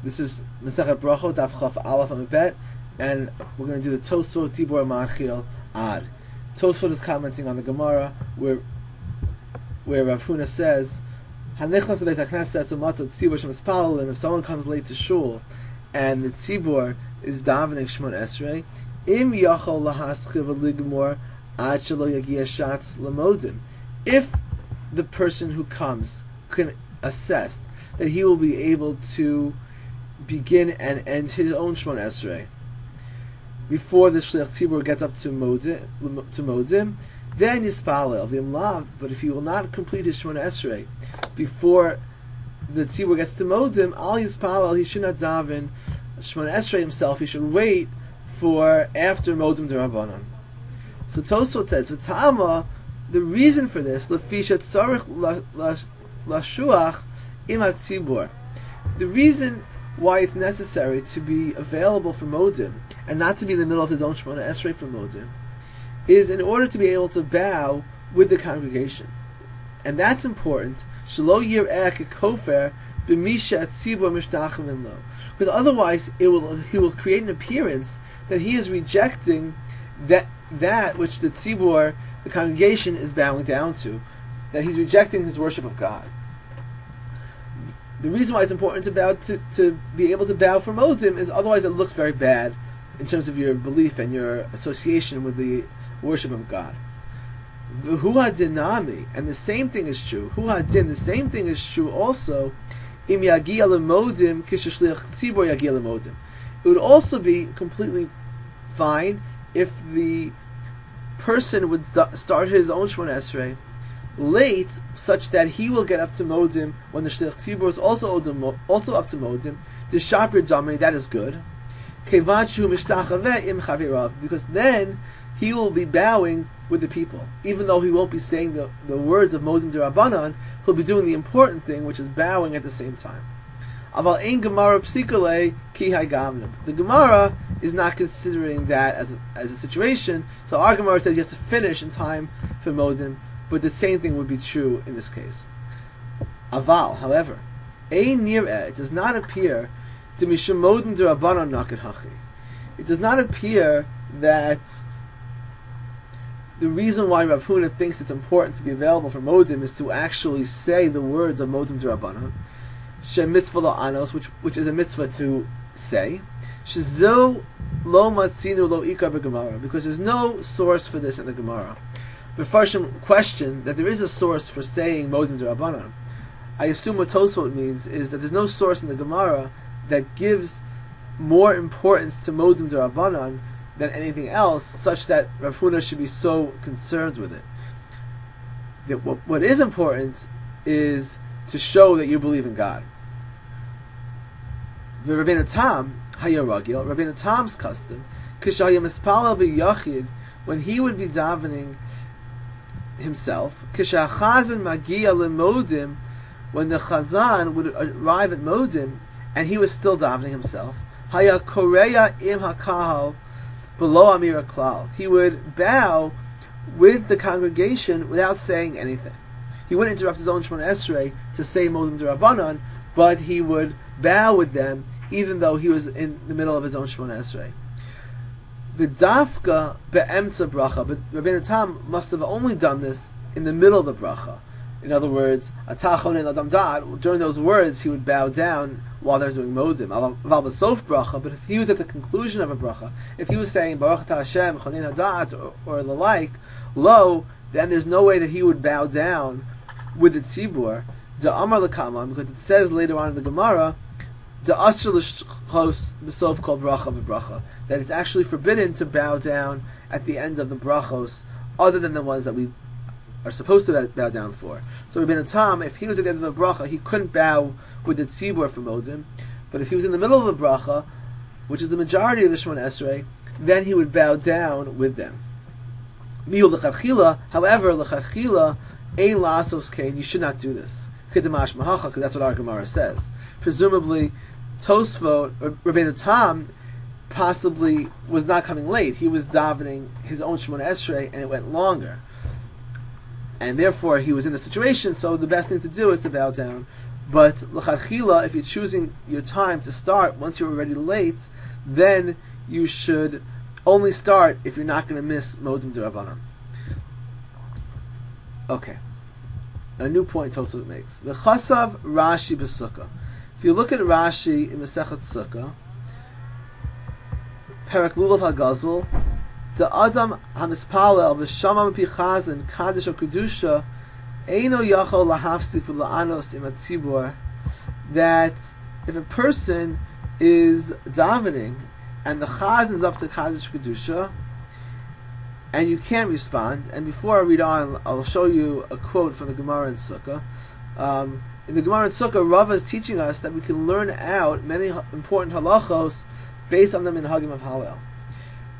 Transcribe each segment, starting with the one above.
This is Masechet Brachot daf 21b, and we're going to do the Tosfot Tibor Ma'achil Ad. Tosfot is commenting on the Gemara where Rav Huna says, "Hanichnas beit hakneses umatot tzibur shemispalel." And if someone comes late to shul and the tzibur is davening Shmon Esrei, im yachol lahaschil v'ligmor ad shelo yagia shatz lamodim. If the person who comes can assess that he will be able to begin and end his own Shmon Esrei before the Shliach Tzibur gets up to Modim, then Yispalel v'imlav. But if he will not complete his Shmon Esrei before the Tzibur gets to Modim, al Yispalel, he should not daven Shmon Esrei himself. He should wait for after Modim D'Rabbanan. So Tosfot says, "V'tama." The reason for this, lefisha tzarich lashuach im hatzibur. The reason why it's necessary to be available for Modim and not to be in the middle of his own Shemona Esrei for Modim is in order to be able to bow with the congregation. And that's important. Shelo yir'eh kofer b'misha tzibur mishtachavim lo. Because otherwise he will create an appearance that he is rejecting that which the tzibur, the congregation, is bowing down to, that he's rejecting his worship of God. The reason why it's important to be able to bow for Modim is otherwise it looks very bad in terms of your belief and your association with the worship of God. V'hu dinami, and the same thing is true. Hu hadin, the same thing is true also. Im yagia lemodim kishashliach tzibur yagia lemodim. It would also be completely fine if the person would start his own Shemon Esrei late, such that he will get up to Modim when the Shliach Tzibur is also up to Modim. The Shapir Damri, that is good. Because then he will be bowing with the people. Even though he won't be saying the words of Modim D'Rabbanan, he'll be doing the important thing, which is bowing at the same time. The Gemara is not considering that as a situation, so our Gemara says you have to finish in time for Modim, but the same thing would be true in this case. Aval, however, it does not appear to mishum Modim D'Rabbanan naked hachi. It does not appear that the reason why Rav Huna thinks it's important to be available for Modim is to actually say the words of Modim D'Rabbanan, Shem mitzvah lo anos, which is a mitzvah to say. Shezo lo matzinu lo ikar b'Gemara, because there's no source for this in the Gemara. The Farshim question that there is a source for saying Modim D'Rabbanan. I assume what Tosfot means is that there's no source in the Gemara that gives more importance to Modim D'Rabbanan than anything else, such that Rav Huna should be so concerned with it. What is important is to show that you believe in God. Rabbeinu Tam hayaragil, Rabbeinu Tam's custom, kishayim mispalel b'yachid, when he would be davening himself, kishachazan magia lemodim, when the chazan would arrive at Modim and he was still davening himself, haya koreya im hakahal below amira klal, he would bow with the congregation without saying anything. He wouldn't interrupt his own Shemon Esrei to say Modim D'Rabbanan, but he would bow with them even though he was in the middle of his own Shemon Esrei. V'dafka be'emtza bracha, but Rabbeinu Tam must have only done this in the middle of the bracha. In other words, atachon and adam da'at, during those words he would bow down while they're doing Modim. Aval b'sof bracha, but if he was at the conclusion of a bracha, if he was saying Baruch Atah Hashem chonin hada'at or the like, lo, then there's no way that he would bow down with the tzibur, the Amar L'Kaman, because it says later on in the Gemara, the Asher L'Shchos B'Sof Kol Bracha V'Bracha, that it's actually forbidden to bow down at the end of the brachos, other than the ones that we are supposed to bow down for. So Rabbeinu Tam, if he was at the end of a bracha, he couldn't bow with the tzibur for Modim, but if he was in the middle of the bracha, which is the majority of the Shemon Esrei, then he would bow down with them. Miu L'Chadchila, however, L'Chadchila, Ein La'asos Kain, you should not do this. Kedemash Mahacha, because that's what our Gemara says. Presumably, Tosfot, or Rabbeinu Tam, possibly was not coming late. He was davening his own Shemona Esrei, and it went longer. And therefore, he was in a situation, so the best thing to do is to bow down But l'chadchila, if you're choosing your time to start once you're already late, then you should only start if you're not going to miss modim d'Rabbanan. Okay, a new point Tosfot makes. V'chasav Rashi b'Sukkah. If you look at Rashi in Masechet Sukkah, Perak Lulav HaGazul, the Adam HaMispalel v'Shama M'pi Chazan Kaddish Kedusha Eino Yachol Lahafsik v'La'anos Im HaTzibur, that if a person is davening and the Chazan is up to Kaddish Kedusha and you can't respond, and before I read on, I'll show you a quote from the Gemara in Sukkah. In the Gemara in Sukkah, Rava is teaching us that we can learn out many important halachos based on the minhagim of Hallel.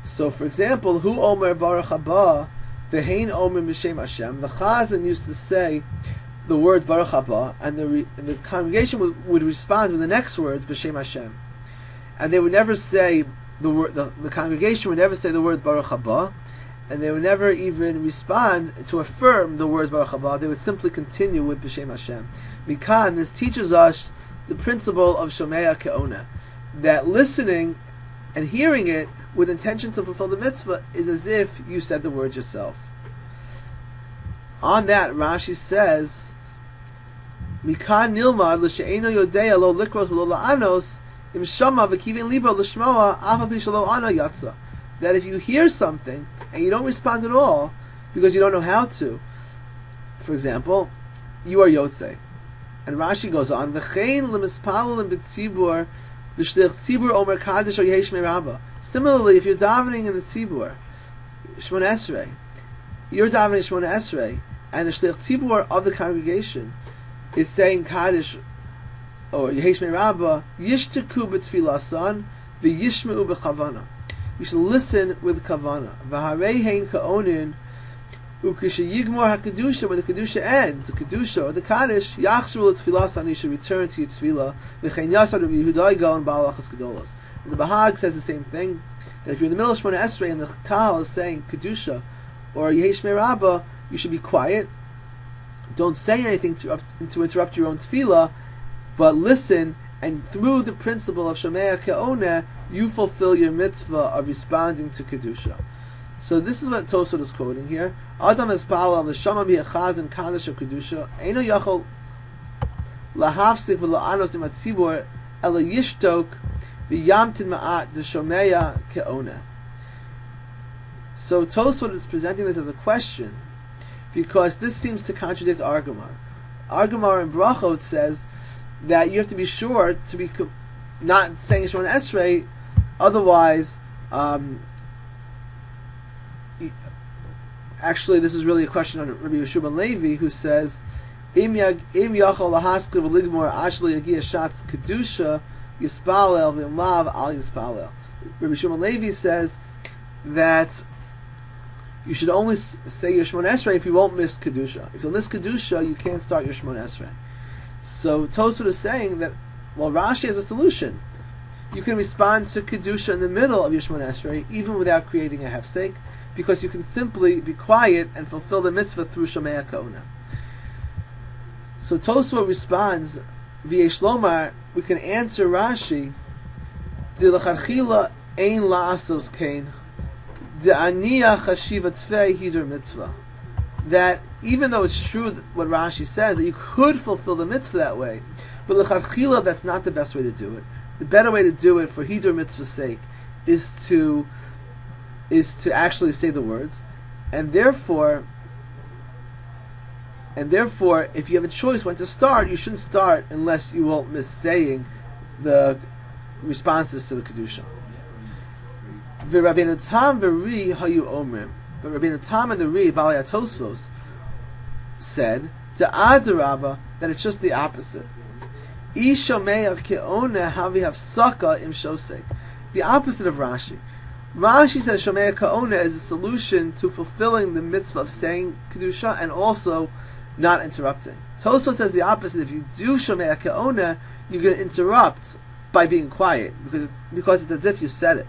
So, for example, Hu Omer Baruch Haba, V'hein Omer B'Shem Hashem. The Chazan used to say the words Baruch Haba, and the congregation would respond with the next words B'Shem Hashem, and they would never say the word. The congregation would never say the words Baruch Haba, and they would never even respond to affirm the words Baruch Haba. They would simply continue with B'Shem Hashem. Mikan, this teaches us the principle of Shomea Keone, that listening and hearing it with intention to fulfill the mitzvah is as if you said the words yourself. On that, Rashi says, Mikan nilmad l'she'eno yodea lo likros lo la'anos im shama v'kivin libo l'shmoa afa pi shelo ana yatsa. That if you hear something and you don't respond at all because you don't know how to, for example, you are Yotzei. And Rashi goes on, V'chein l'mispalel b'tzibur v'shlich tzibur omer kaddish o yehesh me'rabba. Similarly, if you're davening in the tzibur, Shmona Esrei, you're davening Shmona Esrei, and the shlich tzibur of the congregation is saying kaddish or yehesh me'rabba, yishtaku b'tfilasan v'yishmeu b'chavana. You should listen with kavana. V'harei hein ka'onin ukishayigmor hakadusha, where the kedusha ends, the kedusha or the kaddish, yachzru l'tfilasan, you should return to your tefillah. V'chein yasad Rabbi Yehuda go and ba'alachas gedolas. The Bahag says the same thing, that if you're in the middle of Shmona Esrei and the Kahal is saying Kedusha or Yehesh Me'rabba, you should be quiet. Don't say anything to interrupt your own tefillah, but listen, and through the principle of Shomea Keone, you fulfill your mitzvah of responding to Kedusha. So this is what Tosfot is quoting here. Adam espala v'shama bi'achazin kaddish of Kedusha eino yachol lahafsik v'la'anos im hatzibur ela yishtok v'yamtin ma'at the Shomea Keone. So Tosfot is presenting this as a question because this seems to contradict our Gemara. Our Gemara in Brachot says that you have to be sure to be not saying Shemona Esrei, otherwise, actually this is really a question on Rabbi Yeshua ben Levi, who says, Im yachol lahaskil v'ligmor ashli yagia shatz kedusha yispalel v'imlav al yispalel. Rabbi Yeshua ben Levi says that you should only say your Shemona Esrei if you won't miss kedusha. If you'll miss kedusha, you can't start your Shemona Esrei. So Tosfot is saying that, well, Rashi has a solution. You can respond to Kedusha in the middle of your Shemona Esrei, even without creating a hefsek, because you can simply be quiet and fulfill the mitzvah through Shomea Keone. So Tosfot responds, V'yesh lomar, we can answer Rashi, D'lacharchila ein la'asos kain, D'aniya chashiva tzvei hidur mitzvah. That even though it's true that what Rashi says, that you could fulfill the mitzvah that way, but l'chadchila, that's not the best way to do it. The better way to do it for hidur mitzvah's sake is to actually say the words, and therefore, if you have a choice when to start, you shouldn't start unless you won't miss saying the responses to the kedusha. V'Rabbeinu Tam v'Ri hayu omrim. But Rabbeinu Tam and the Ri, Balei Tosfos, said to Adarabba that it's just the opposite. Shomea Keone havi hafsaka im shosek. The opposite of Rashi. Rashi says Shomea Keone is a solution to fulfilling the mitzvah of saying Kedusha and also not interrupting. Tosfos says the opposite. If you do Shomea Keone, you're going to interrupt by being quiet because it's as if you said it.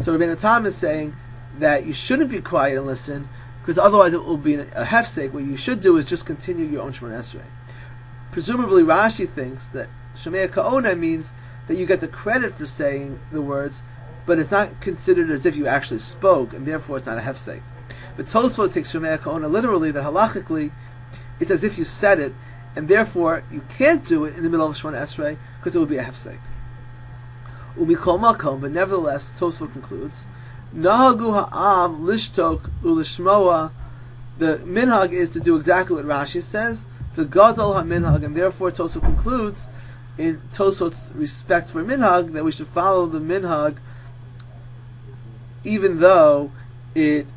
So Rabbeinu Tam is saying that you shouldn't be quiet and listen, because otherwise it will be a hefsek. What you should do is just continue your own Shemona Esrei. Presumably Rashi thinks that Shomea Keone means that you get the credit for saying the words, but it's not considered as if you actually spoke, and therefore it's not a hefsek. But Tosfot takes Shomea Keone literally, that halachically it's as if you said it, and therefore you can't do it in the middle of Shemona Esrei because it would be a hefsek. Umikol makom, but nevertheless, Tosfot concludes, Nahagu ha'am lishtok ulishmoa. The minhag is to do exactly what Rashi says, the gadol ha-minhag, and therefore Tosfot concludes in Tosfot's respect for minhag that we should follow the minhag even though it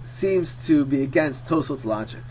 seems to be against Tosfot's logic.